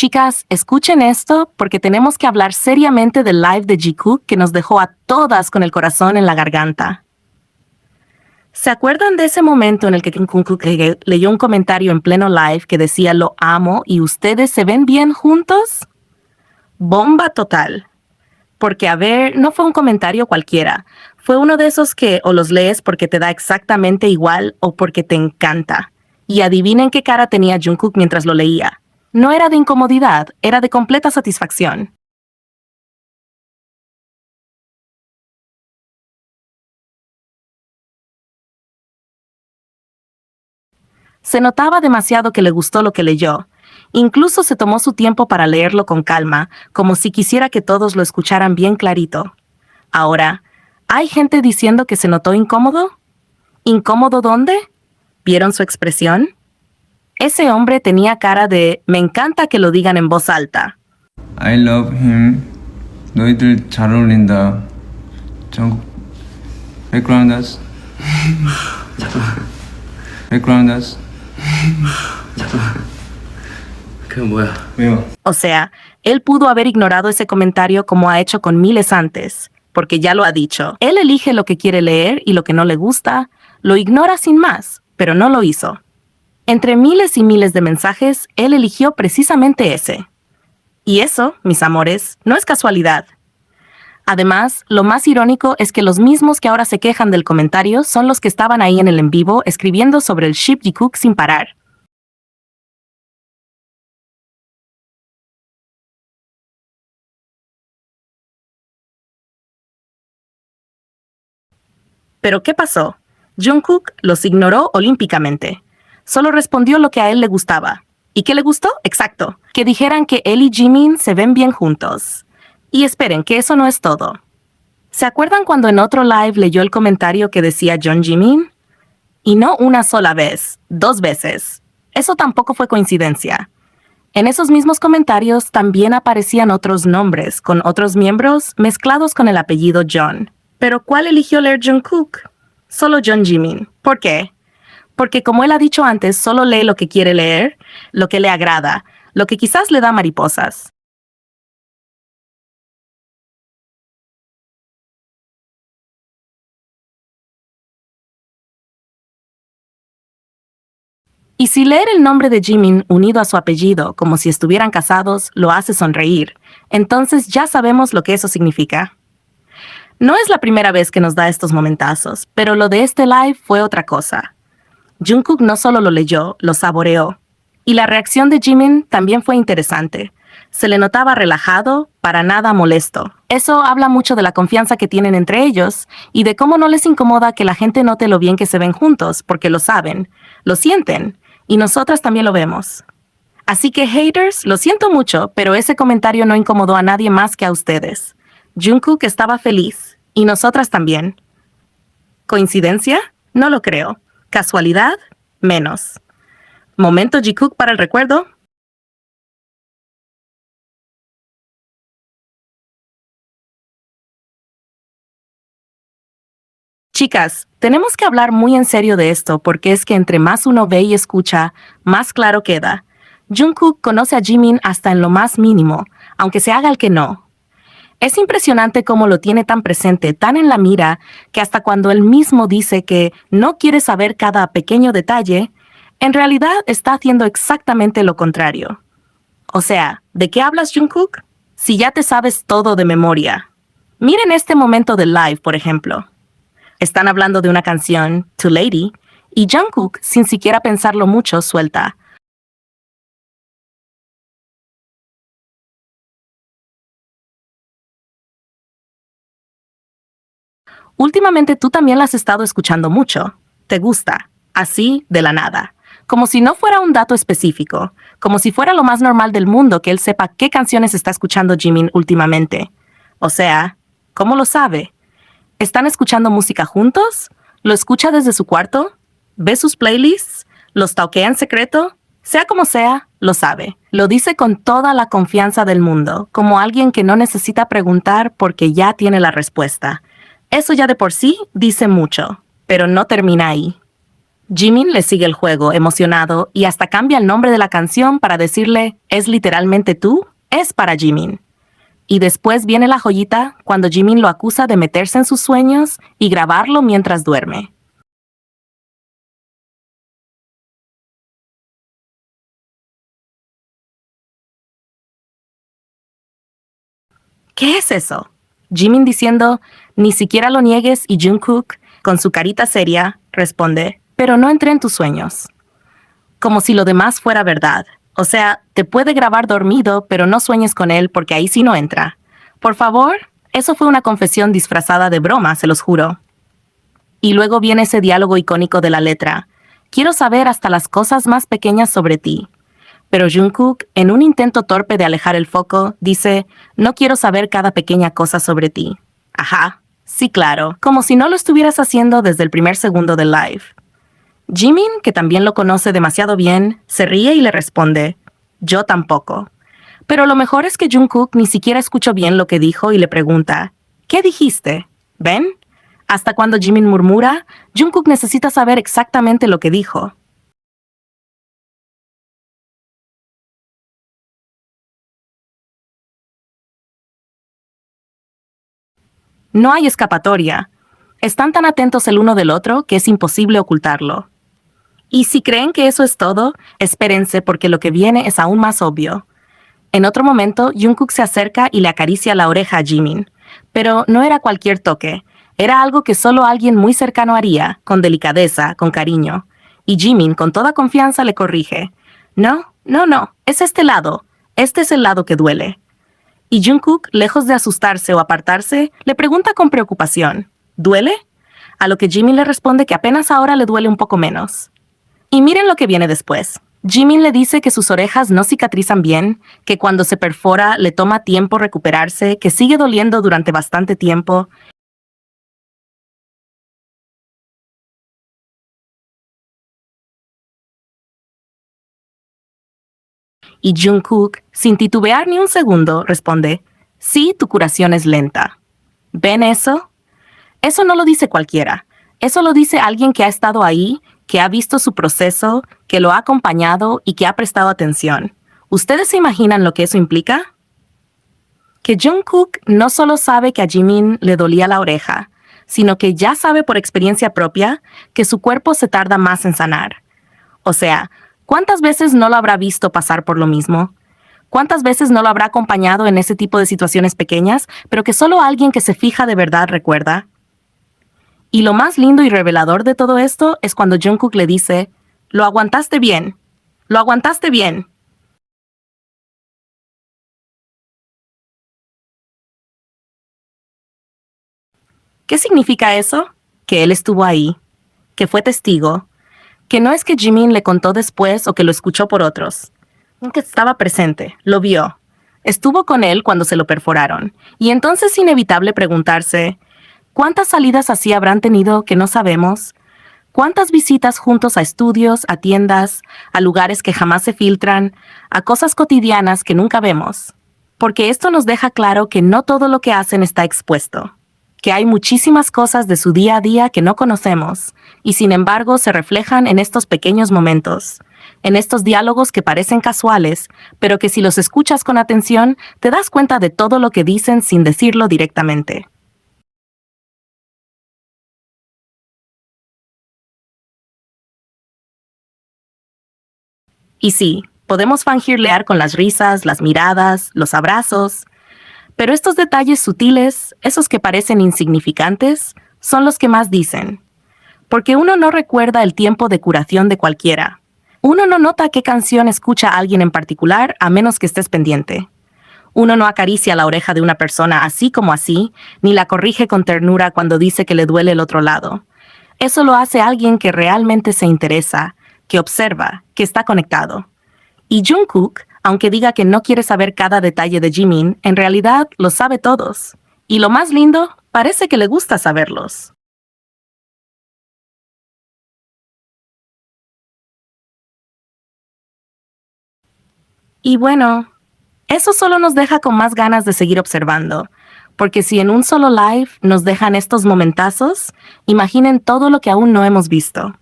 Chicas, escuchen esto porque tenemos que hablar seriamente del live de Jikook que nos dejó a todas con el corazón en la garganta. ¿Se acuerdan de ese momento en el que Jungkook leyó un comentario en pleno live que decía "lo amo" y ustedes se ven bien juntos? Bomba total. Porque, a ver, no fue un comentario cualquiera. Fue uno de esos que o los lees porque te da exactamente igual o porque te encanta. Y adivinen qué cara tenía Jungkook mientras lo leía. No era de incomodidad, era de completa satisfacción. Se notaba demasiado que le gustó lo que leyó. Incluso se tomó su tiempo para leerlo con calma, como si quisiera que todos lo escucharan bien clarito. Ahora, ¿hay gente diciendo que se notó incómodo? ¿Incómodo dónde? ¿Vieron su expresión? Ese hombre tenía cara de "me encanta que lo digan en voz alta". I love him. 너희들 잘 어울린다. 정국. 백그라운드스. 백그라운드스. 그게 뭐야? 왜요? O sea, él pudo haber ignorado ese comentario como ha hecho con miles antes, porque ya lo ha dicho. Él elige lo que quiere leer y lo que no le gusta, lo ignora sin más, pero no lo hizo. Entre miles y miles de mensajes, él eligió precisamente ese. Y eso, mis amores, no es casualidad. Además, lo más irónico es que los mismos que ahora se quejan del comentario son los que estaban ahí en el en vivo escribiendo sobre el ship Jikook sin parar. ¿Pero qué pasó? Jungkook los ignoró olímpicamente. Solo respondió lo que a él le gustaba. ¿Y qué le gustó? Exacto. Que dijeran que él y Jimin se ven bien juntos. Y esperen, que eso no es todo. ¿Se acuerdan cuando en otro live leyó el comentario que decía John Jimin? Y no una sola vez, 2 veces. Eso tampoco fue coincidencia. En esos mismos comentarios también aparecían otros nombres, con otros miembros mezclados con el apellido John. ¿Pero cuál eligió leer Jungkook? Solo John Jimin. ¿Por qué? Porque como él ha dicho antes, solo lee lo que quiere leer, lo que le agrada, lo que quizás le da mariposas. Y si leer el nombre de Jimin unido a su apellido, como si estuvieran casados, lo hace sonreír, entonces ya sabemos lo que eso significa. No es la primera vez que nos da estos momentazos, pero lo de este live fue otra cosa. Jungkook no solo lo leyó, lo saboreó. Y la reacción de Jimin también fue interesante. Se le notaba relajado, para nada molesto. Eso habla mucho de la confianza que tienen entre ellos y de cómo no les incomoda que la gente note lo bien que se ven juntos, porque lo saben, lo sienten, y nosotras también lo vemos. Así que haters, lo siento mucho, pero ese comentario no incomodó a nadie más que a ustedes. Jungkook estaba feliz, y nosotras también. ¿Coincidencia? No lo creo. ¿Casualidad? Menos. ¿Momento Jikook para el recuerdo? Chicas, tenemos que hablar muy en serio de esto porque es que entre más uno ve y escucha, más claro queda. Jungkook conoce a Jimin hasta en lo más mínimo, aunque se haga el que no. Es impresionante cómo lo tiene tan presente, tan en la mira, que hasta cuando él mismo dice que no quiere saber cada pequeño detalle, en realidad está haciendo exactamente lo contrario. O sea, ¿de qué hablas, Jungkook? Si ya te sabes todo de memoria. Miren este momento del live, por ejemplo. Están hablando de una canción, To Lady, y Jungkook, sin siquiera pensarlo mucho, suelta: últimamente tú también la has estado escuchando mucho. ¿Te gusta? Así, de la nada. Como si no fuera un dato específico. Como si fuera lo más normal del mundo que él sepa qué canciones está escuchando Jimin últimamente. O sea, ¿cómo lo sabe? ¿Están escuchando música juntos? ¿Lo escucha desde su cuarto? ¿Ve sus playlists? ¿Los stalkea en secreto? Sea como sea, lo sabe. Lo dice con toda la confianza del mundo, como alguien que no necesita preguntar porque ya tiene la respuesta. Eso ya de por sí dice mucho, pero no termina ahí. Jimin le sigue el juego, emocionado, y hasta cambia el nombre de la canción para decirle, ¿es literalmente tú? Es para Jimin. Y después viene la joyita cuando Jimin lo acusa de meterse en sus sueños y grabarlo mientras duerme. ¿Qué es eso? Jimin diciendo, ni siquiera lo niegues, y Jungkook, con su carita seria, responde, pero no entré en tus sueños. Como si lo demás fuera verdad. O sea, te puede grabar dormido, pero no sueñes con él porque ahí sí no entra. Por favor, eso fue una confesión disfrazada de broma, se los juro. Y luego viene ese diálogo icónico de la letra. Quiero saber hasta las cosas más pequeñas sobre ti. Pero Jungkook, en un intento torpe de alejar el foco, dice, no quiero saber cada pequeña cosa sobre ti. Ajá, sí claro, como si no lo estuvieras haciendo desde el primer segundo del live. Jimin, que también lo conoce demasiado bien, se ríe y le responde, yo tampoco. Pero lo mejor es que Jungkook ni siquiera escuchó bien lo que dijo y le pregunta, ¿qué dijiste? ¿Ven? Hasta cuando Jimin murmura, Jungkook necesita saber exactamente lo que dijo. No hay escapatoria. Están tan atentos el uno del otro que es imposible ocultarlo. Y si creen que eso es todo, espérense porque lo que viene es aún más obvio. En otro momento, Jungkook se acerca y le acaricia la oreja a Jimin. Pero no era cualquier toque. Era algo que solo alguien muy cercano haría, con delicadeza, con cariño. Y Jimin, con toda confianza, le corrige. No, es este lado. Este es el lado que duele. Y Jungkook, lejos de asustarse o apartarse, le pregunta con preocupación, ¿duele? A lo que Jimin le responde que apenas ahora le duele un poco menos. Y miren lo que viene después. Jimin le dice que sus orejas no cicatrizan bien, que cuando se perfora le toma tiempo recuperarse, que sigue doliendo durante bastante tiempo. Y Jungkook, sin titubear ni un segundo, responde, sí, tu curación es lenta. ¿Ven eso? Eso no lo dice cualquiera. Eso lo dice alguien que ha estado ahí, que ha visto su proceso, que lo ha acompañado y que ha prestado atención. ¿Ustedes se imaginan lo que eso implica? Que Jungkook no solo sabe que a Jimin le dolía la oreja, sino que ya sabe por experiencia propia que su cuerpo se tarda más en sanar. O sea, ¿cuántas veces no lo habrá visto pasar por lo mismo? ¿Cuántas veces no lo habrá acompañado en ese tipo de situaciones pequeñas, pero que solo alguien que se fija de verdad recuerda? Y lo más lindo y revelador de todo esto es cuando Jungkook le dice, lo aguantaste bien, lo aguantaste bien. ¿Qué significa eso? Que él estuvo ahí, que fue testigo, que no es que Jimin le contó después o que lo escuchó por otros, que estaba presente, lo vio, estuvo con él cuando se lo perforaron, y entonces es inevitable preguntarse, ¿cuántas salidas así habrán tenido que no sabemos? ¿Cuántas visitas juntos a estudios, a tiendas, a lugares que jamás se filtran, a cosas cotidianas que nunca vemos? Porque esto nos deja claro que no todo lo que hacen está expuesto, que hay muchísimas cosas de su día a día que no conocemos, y sin embargo se reflejan en estos pequeños momentos, en estos diálogos que parecen casuales, pero que si los escuchas con atención, te das cuenta de todo lo que dicen sin decirlo directamente. Y sí, podemos fangirlear con las risas, las miradas, los abrazos, pero estos detalles sutiles, esos que parecen insignificantes, son los que más dicen. Porque uno no recuerda el tiempo de curación de cualquiera. Uno no nota qué canción escucha a alguien en particular a menos que estés pendiente. Uno no acaricia la oreja de una persona así como así, ni la corrige con ternura cuando dice que le duele el otro lado. Eso lo hace alguien que realmente se interesa, que observa, que está conectado. Y Jungkook, aunque diga que no quiere saber cada detalle de Jimin, en realidad los sabe todos. Y lo más lindo, parece que le gusta saberlos. Y bueno, eso solo nos deja con más ganas de seguir observando, porque si en un solo live nos dejan estos momentazos, imaginen todo lo que aún no hemos visto.